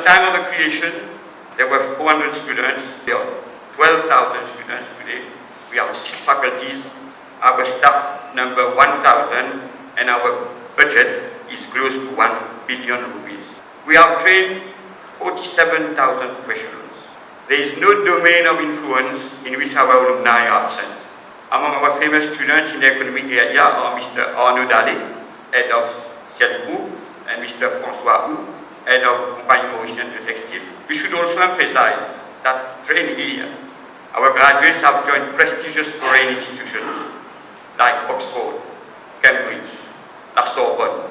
time of the creation, there were 400 students. There are 12,000 students today. We have 6 faculties. Our staff number 1,000, and our budget is close to 1 billion rupees. We have trained 47,000 professionals. There is no domain of influence in which our alumni are absent. Among our famous students in the economic area are Mr. Arnaud Dallet, head of célèbre, and Mr. François Hu, head of compagnie Mauricienne de Textile. We should also emphasize that trained here, our graduates have joined prestigious foreign institutions like Oxford, Cambridge, La Sorbonne,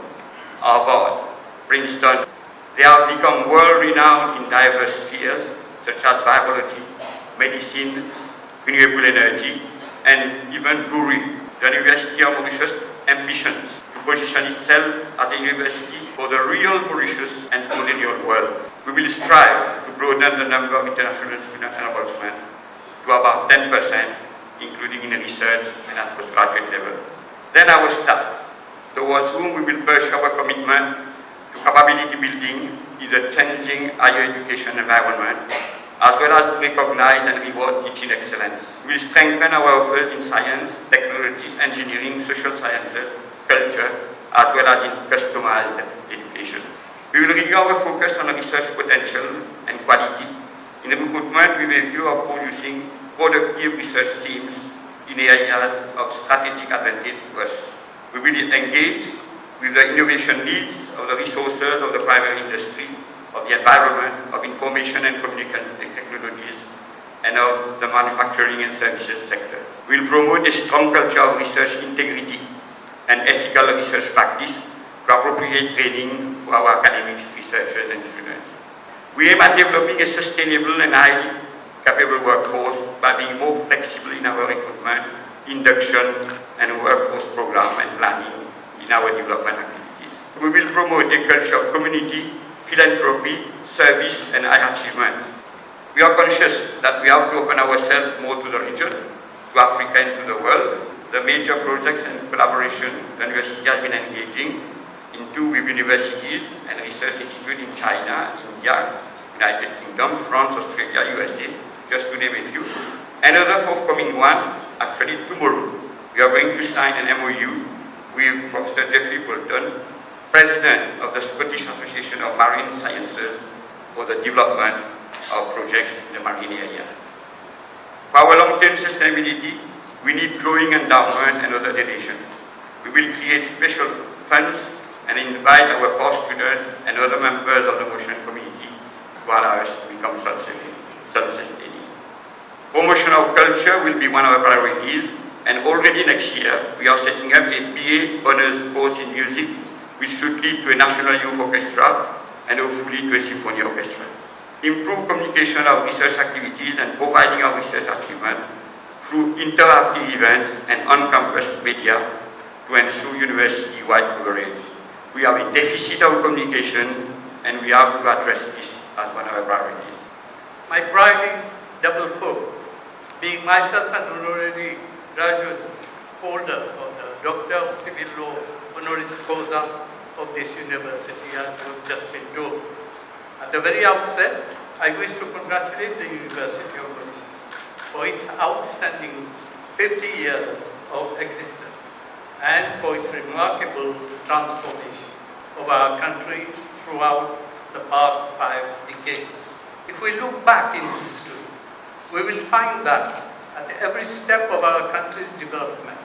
Harvard, Princeton. They have become world-renowned in diverse spheres such as biology, medicine, renewable energy, and even brewery. The University of Mauritius ambitions to position itself as a university for the real Mauritius and for the real world. We will strive to broaden the number of international student enrollment to about 10%, including in research and at postgraduate level. Then our staff, towards whom we will pursue our commitment to capability building in the changing higher education environment, as well as to recognize and reward teaching excellence. We will strengthen our offers in science, technology, engineering, social sciences, culture, as well as in customized education. We will review our focus on research potential and quality in recruitment with a view of producing productive research teams in areas of strategic advantage to us. We will engage with the innovation needs of the resources of the primary industry, of the environment, of information and communication technologies, and of the manufacturing and services sector. We will promote a strong culture of research integrity and ethical research practice to appropriate training for our academics, researchers, and students. We aim at developing a sustainable and highly capable workforce by being more flexible in our recruitment, induction, and workforce program and planning in our development activities. We will promote a culture of community, philanthropy, service, and high achievement. We are conscious that we have to open ourselves more to the region, to Africa, and to the world. The major projects and collaboration the university has been engaging into with universities and research institutes in China, India, United Kingdom, France, Australia, USA, just to name a few. Another forthcoming one, actually tomorrow, we are going to sign an MOU with Professor Jeffrey Bolton, President of the Scottish Association of Marine Sciences, for the development of projects in the marine area. For our long-term sustainability, we need growing endowment and other donations. We will create special funds and invite our past students and other members of the Mauritian community to allow us to become self-sustaining. Promotion of culture will be one of our priorities, and already next year we are setting up a BA honors course in music, which should lead to a national youth orchestra and hopefully to a symphony orchestra. Improve communication of research activities and providing our research achievement through interactive events and on-campus media to ensure university-wide coverage. We have a deficit of communication, and we have to address this as one of our priorities. My priorities double-fold. Being myself an honorary graduate holder of the Doctor of Civil Law honoris causa of this university, as you have just been told. At the very outset, I wish to congratulate the University of Mauritius for its outstanding 50 years of existence and for its remarkable transformation of our country throughout the past 5 decades. If we look back in history, we will find that at every step of our country's development,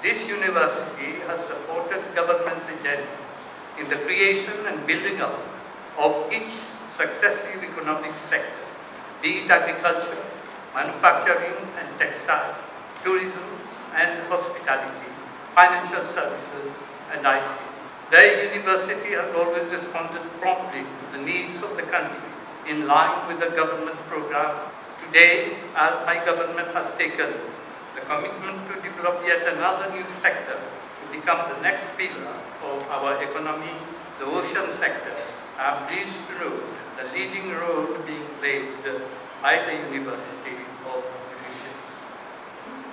this university has supported government's agenda in the creation and building up of each successive economic sector, be it agriculture, manufacturing and textile, tourism and hospitality, financial services and ICT. The university has always responded promptly to the needs of the country in line with the government's program. Today, as my government has taken the commitment to develop yet another new sector to become the next pillar of our economy, the ocean sector, I am pleased to note the leading role being played by the University of Mauritius.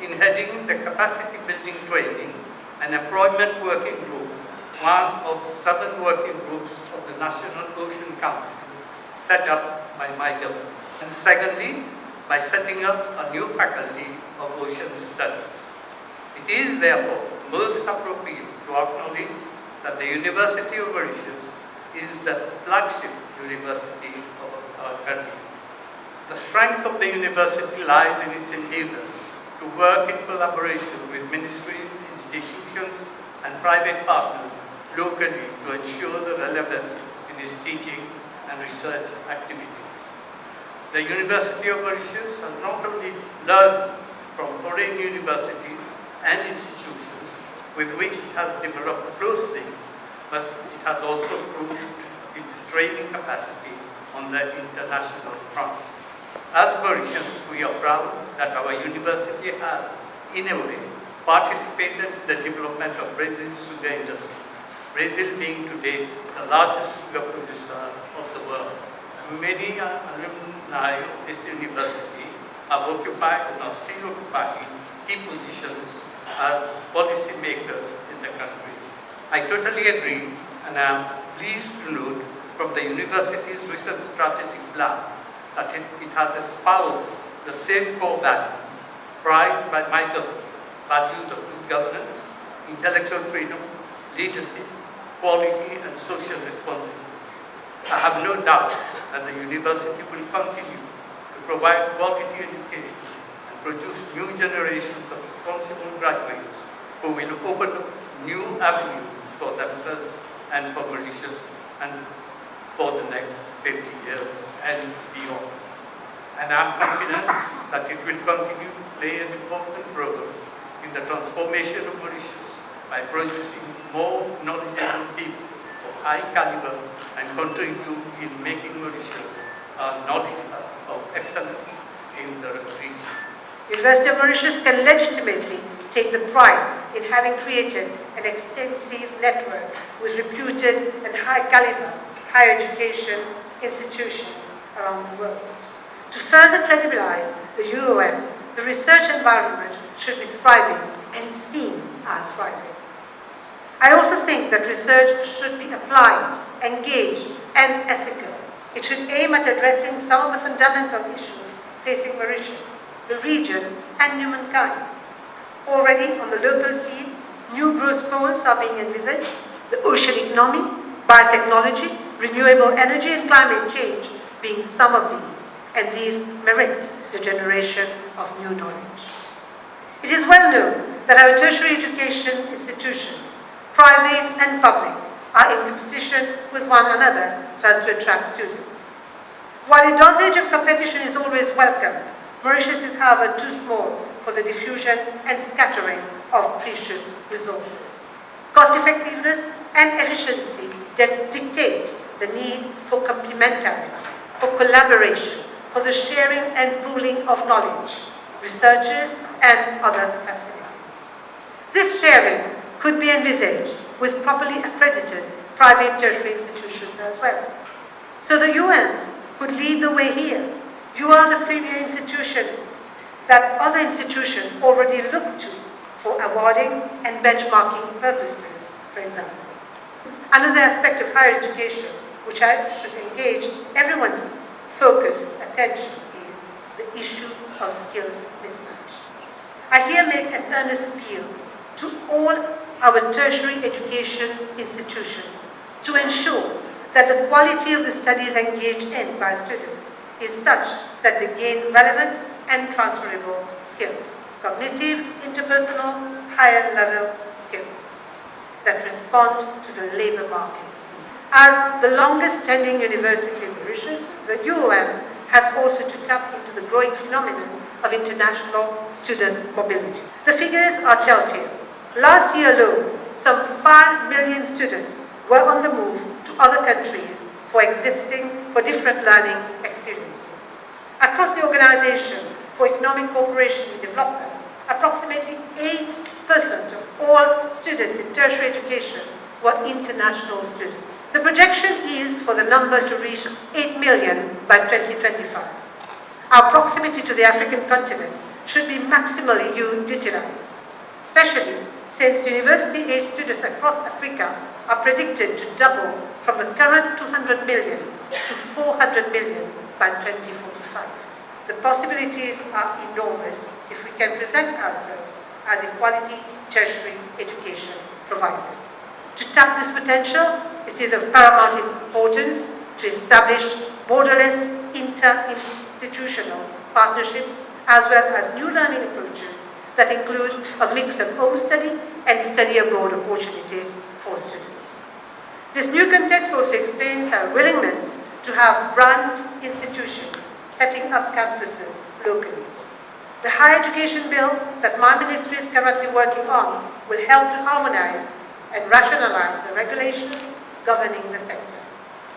In heading the capacity building training and employment working group, one of the 7 working groups of the National Ocean Council, set up by my government. And secondly, by setting up a new faculty of ocean studies. It is therefore most appropriate to acknowledge that the University of Mauritius is the flagship university of our country. The strength of the university lies in its endeavors to work in collaboration with ministries, institutions, and private partners locally to ensure the relevance in its teaching and research activities. The University of Mauritius has not only learned from foreign universities and institutions with which it has developed close links, but it has also proved its training capacity on the international front. As Mauritians, we are proud that our university has, in a way, participated in the development of Brazil's sugar industry, Brazil being today the largest sugar producer of the world. Many alumni of this university have occupied and are still occupying key positions as policymakers in the country. I totally agree, and I am pleased to note from the university's recent strategic plan that it has espoused the same core values prized by my government: values of good governance, intellectual freedom, leadership, quality, and social responsibility. I have no doubt that the university will continue to provide quality education and produce new generations of responsible graduates who will open up new avenues for themselves and for Mauritius and for the next 50 years and beyond. And I am confident that it will continue to play an important role in the transformation of Mauritius by producing more knowledgeable people of high caliber and contribute in making Mauritius a knowledge hub of excellence in the region. University of Mauritius can legitimately take the pride in having created an extensive network with reputed and high caliber higher education institutions around the world. To further credibilize the UOM, the research environment should be thriving and seen as thriving. I also think that research should be applied, engaged, and ethical. It should aim at addressing some of the fundamental issues facing Mauritius, the region, and humankind. Already on the local scene, new growth poles are being envisaged: the ocean economy, biotechnology, renewable energy, and climate change being some of these, and these merit the generation of new knowledge. It is well known that our tertiary education institutions, private and public, are in competition with one another so as to attract students. While a dosage of competition is always welcome, Mauritius is, however, too small for the diffusion and scattering of precious resources. Cost effectiveness and efficiency dictate the need for complementarity, for collaboration, for the sharing and pooling of knowledge, researchers, and other facilities. This sharing could be envisaged with properly accredited private tertiary institutions as well. So the UN could lead the way here. You are the premier institution that other institutions already look to for awarding and benchmarking purposes, for example. Another aspect of higher education which I should engage everyone's focused attention is the issue of skills mismatch. I here make an earnest appeal to all our tertiary education institutions to ensure that the quality of the studies engaged in by students is such that they gain relevant and transferable skills, cognitive, interpersonal, higher level skills that respond to the labor markets. As the longest standing university in Mauritius, the UOM has also to tap into the growing phenomenon of international student mobility. The figures are telltale. Last year alone, some 5 million students were on the move to other countries for different learning experiences. Across the Organization for Economic Cooperation and Development, approximately 8% of all students in tertiary education were international students. The projection is for the number to reach 8 million by 2025. Our proximity to the African continent should be maximally utilized, especially since university-age students across Africa are predicted to double from the current 200 million to 400 million by 2045. The possibilities are enormous if we can present ourselves as a quality tertiary education provider. To tap this potential, it is of paramount importance to establish borderless inter-institutional partnerships as well as new learning approaches that include a mix of home study and study abroad opportunities for students. This new context also explains our willingness to have brand institutions setting up campuses locally. The higher education bill that my ministry is currently working on will help to harmonize and rationalize the regulations governing the sector.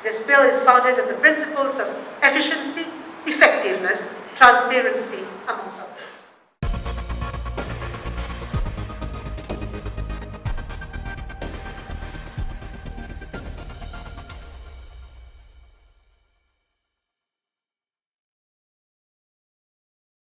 This bill is founded on the principles of efficiency, effectiveness, transparency, amongst others.